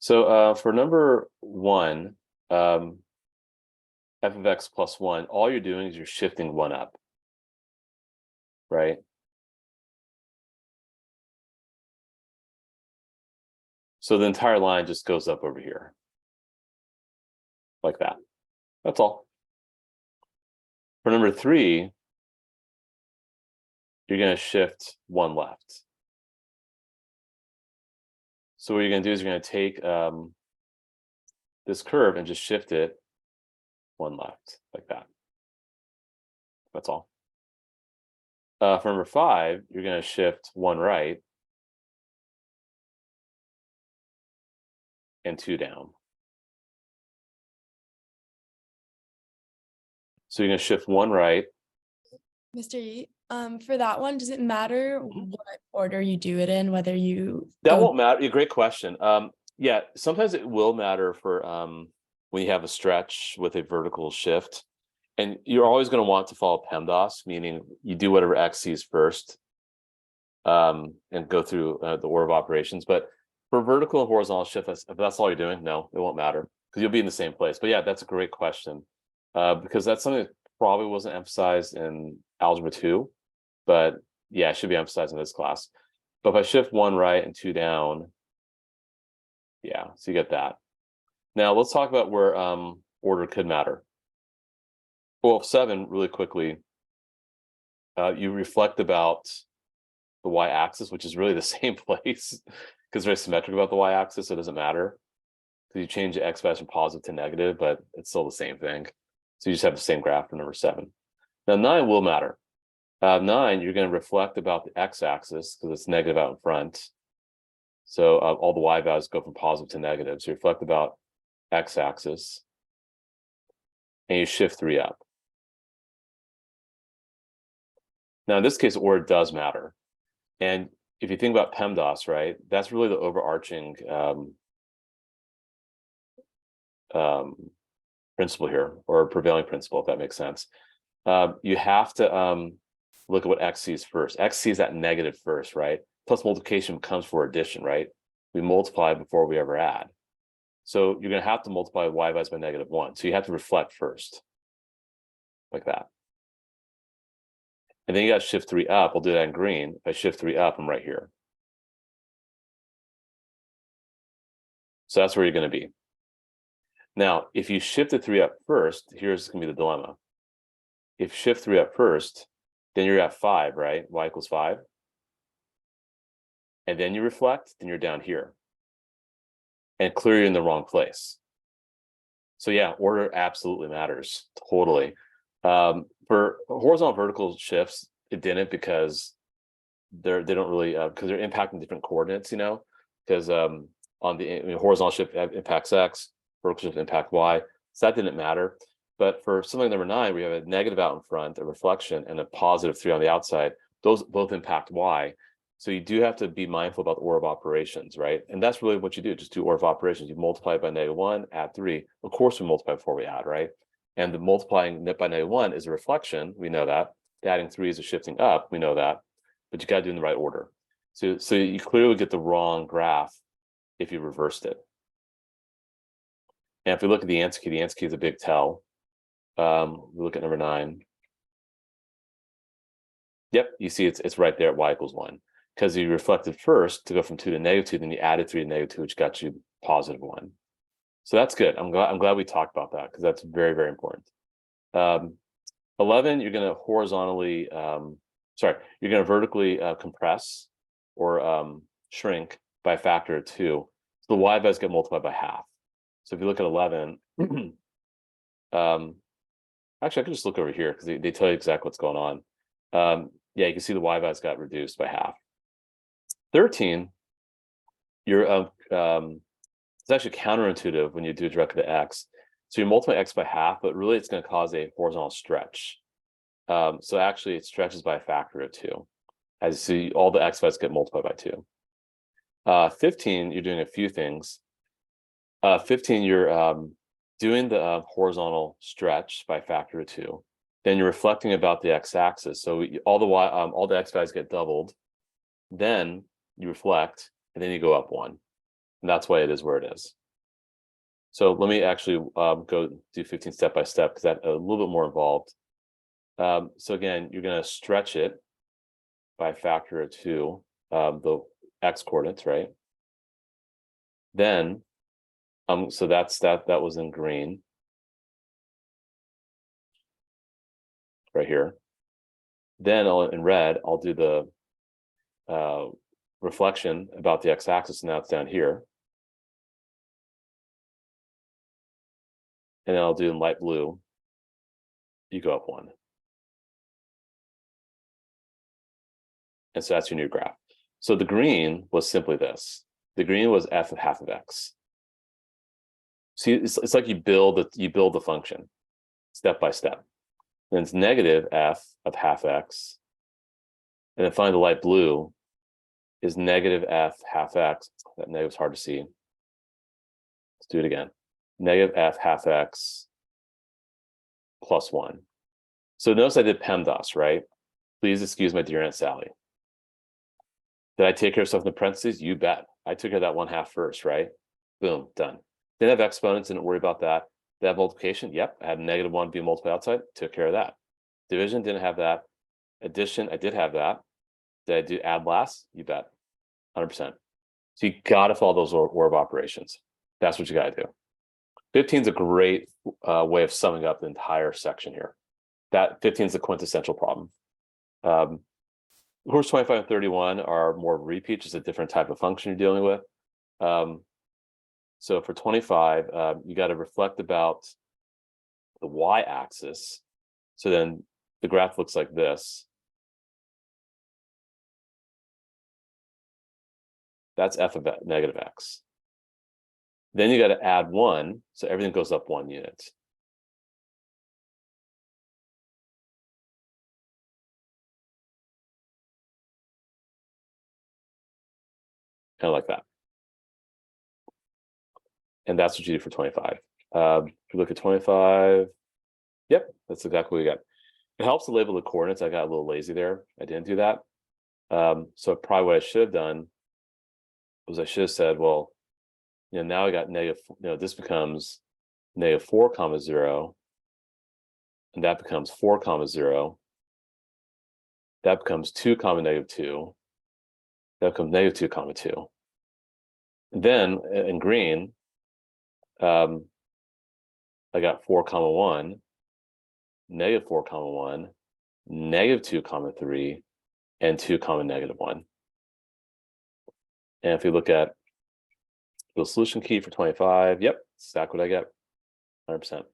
So for number one, f of x plus one, all you're doing is you're shifting one up, right? So the entire line just goes up over here, like that. That's all. For number three, you're going to shift one left. So what you're going to do is you're going to take this curve and just shift it one left, like that. That's all. For number five, you're going to shift one right and two down. So you're going to shift one right. Mr. Yi, for that one, does it matter what order you do it in, whether you That go? won't matter. Great question. Yeah, sometimes it will matter for when you have a stretch with a vertical shift. And you're always going to want to follow PEMDAS, meaning you do whatever X sees first and go through the order of operations. But for vertical and horizontal shift, if that's all you're doing, no, it won't matter because you'll be in the same place. But yeah, that's a great question because that's something that probably wasn't emphasized in Algebra 2, but yeah, it should be emphasized in this class. But if I shift one right and two down, yeah, so you get that. Now let's talk about where order could matter. Well, 7, really quickly, you reflect about the y-axis, which is really the same place because they're symmetric about the y-axis, so it doesn't matter. Because you change the x values from positive to negative, but it's still the same thing. So you just have the same graph for number 7. Now 9 will matter. 9, you're going to reflect about the x-axis because it's negative out in front. So all the y values go from positive to negative. So you reflect about x-axis and you shift 3 up. Now, in this case, order does matter. And if you think about PEMDAS, right, that's really the overarching principle here, or prevailing principle, if that makes sense. You have to look at what x sees first. X sees that negative first, right? Plus multiplication comes for addition, right? We multiply before we ever add. So you're going to have to multiply y values by -1. So you have to reflect first, like that. And then you got to shift 3 up. I'll do that in green. If I shift 3 up, I'm right here. So that's where you're going to be. Now, if you shift the 3 up first, here's going to be the dilemma. If you shift 3 up first, then you're at 5, right? Y equals 5. And then you reflect, then you're down here. And clearly you're in the wrong place. So yeah, order absolutely matters, totally. For horizontal vertical shifts, it didn't because they don't really because they're impacting different coordinates, because on the horizontal shift impacts x, vertical shift impact y, so that didn't matter. But for something number 9, we have a negative out in front, a reflection, and a positive 3 on the outside. Those both impact y. So you do have to be mindful about the order of operations, right? And that's really what you do. Just do order of operations. You multiply by -1, add 3. Of course, we multiply before we add, right? And the multiplying by -1 is a reflection. We know that. Adding 3 is a shifting up. We know that. But you got to do it in the right order. So you clearly get the wrong graph if you reversed it. And if we look at the answer key is a big tell. We look at number 9. Yep, you see it's right there at y equals 1. Because you reflected first to go from 2 to -2, then you added 3 to -2, which got you +1. So that's good. I'm glad we talked about that because that's very, very important. 11, you're going to horizontally, you're going to vertically compress or shrink by a factor of 2. So the y values get multiplied by half. So if you look at 11, actually, I can just look over here because they tell you exactly what's going on. Yeah, you can see the y values got reduced by half. 13, you're it's actually counterintuitive when you do it directly to x. So you multiply x by half, but really it's going to cause a horizontal stretch. So actually it stretches by a factor of 2. As you see, all the x values get multiplied by 2. 15, you're doing a few things. 15, you're doing the horizontal stretch by a factor of 2. Then you're reflecting about the x-axis. So all the x values get doubled. Then you reflect, and then you go up 1. And that's why it is where it is. So let me actually go do 15 step by step because that's a little bit more involved. So again, you're going to stretch it by a factor of 2, the x coordinates, right? Then, so that was in green right here. Then in red, I'll do the reflection about the x-axis, and now it's down here. And then I'll do in light blue, you go up 1. And so that's your new graph. So the green was simply this. The green was f of half of x. See, it's like you build the function step by step. Then it's negative f of half x. And then finally the light blue is negative f half x. That negative's hard to see. Let's do it again. Negative f half x plus 1. So notice I did PEMDAS, right? Please excuse my dear Aunt Sally. Did I take care of stuff in the parentheses? You bet. I took care of that 1/2 first, right? Boom, done. Didn't have exponents, didn't worry about that. Did I have multiplication? Yep, I had -1 being multiplied outside, took care of that. Division, didn't have that. Addition, I did have that. Did I do add last? You bet, 100%. So you gotta follow those orb operations. That's what you gotta do. 15 is a great way of summing up the entire section here. That 15 is the quintessential problem. Of course, 25 and 31 are more repeat, just a different type of function you're dealing with. So for 25, you got to reflect about the y-axis. So then the graph looks like this. That's f of negative x. Then you got to add 1, so everything goes up 1 unit. Kind of like that. And that's what you do for 25. If you look at 25, yep, that's exactly what we got. It helps to label the coordinates. I got a little lazy there. I didn't do that. So probably what I should have done was I should have said, well, now I got negative, this becomes -4, 0. And that becomes 4, 0. That becomes 2, -2. That becomes -2, 2. And then in green, I got 4, 1, -4, 1, -2, 3, and 2, -1. And if we look at the solution key for 25, yep, that's exactly what I get, 100%.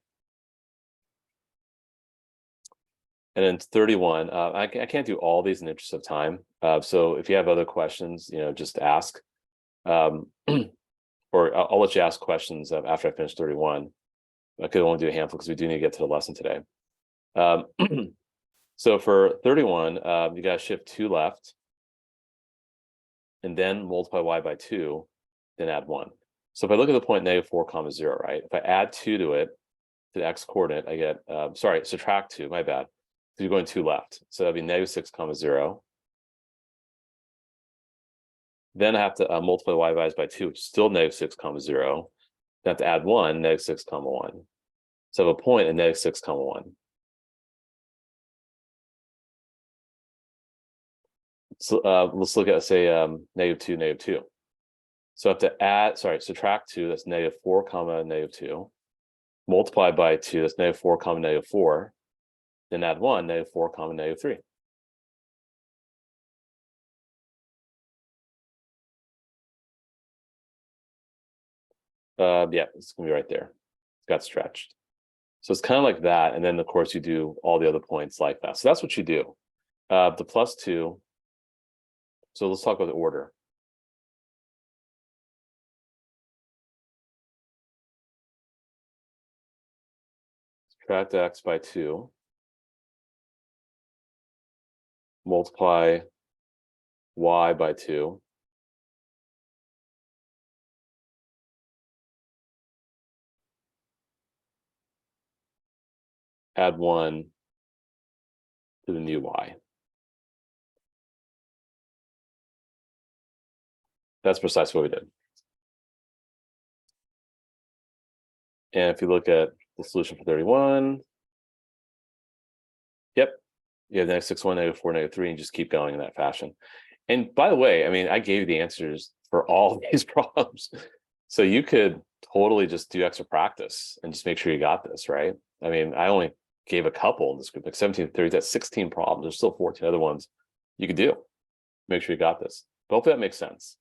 And then 31, I can't do all these in the interest of time. So if you have other questions, just ask. Or I'll let you ask questions after I finish 31. I could only do a handful because we do need to get to the lesson today. So for 31, you got to shift 2 left, and then multiply y by 2, then add 1. So if I look at the point -4, 0, right? If I add 2 to it, to the x coordinate, I get, subtract 2, my bad. So you're going 2 left. So that'd be -6, 0. Then I have to multiply y by 2, which is still -6, 0. Then I have to add 1, -6, 1. So I have a point at -6, 1. So let's look at, say, -2, -2. So I have to subtract 2, that's -4, -2. Multiply by 2, that's -4, -4. Then add 1, -4, -3. Yeah, it's gonna be right there. It's got stretched. So it's kind of like that. And then of course you do all the other points like that. So that's what you do. The +2. So let's talk about the order. Subtract x by 2. Multiply y by 2. Add 1 to the new y. That's precisely what we did. And if you look at the solution for 31, yep, you have -6, -1, -4, -3, and just keep going in that fashion. And by the way, I mean, I gave you the answers for all of these problems. So you could totally just do extra practice and just make sure you got this, right? I mean, I only gave a couple in this group, like 17 to 30, that's 16 problems. There's still 14 other ones you could do. Make sure you got this. But hopefully that makes sense.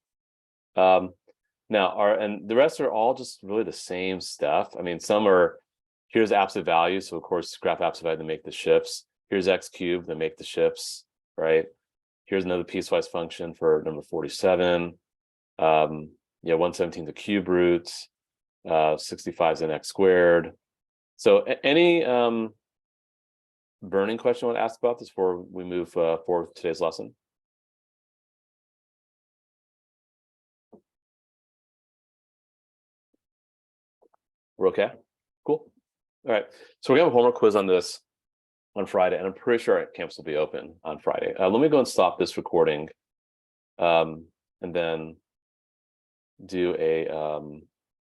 Now, and the rest are all just really the same stuff. I mean, some are, here's absolute value. So of course, graph absolute value to make the shifts. Here's x cubed to make the shifts, right? Here's another piecewise function for number 47. Yeah, 117 the cube roots, 65 is an x squared. So any burning question I want to ask about this before we move forward with today's lesson? We're okay? Cool. All right. So we're gonna have a homework quiz on this on Friday, and I'm pretty sure our campus will be open on Friday. Let me go and stop this recording, and then do a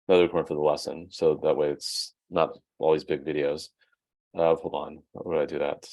another recording for the lesson, so that way it's not all these big videos. Hold on, where did I do that?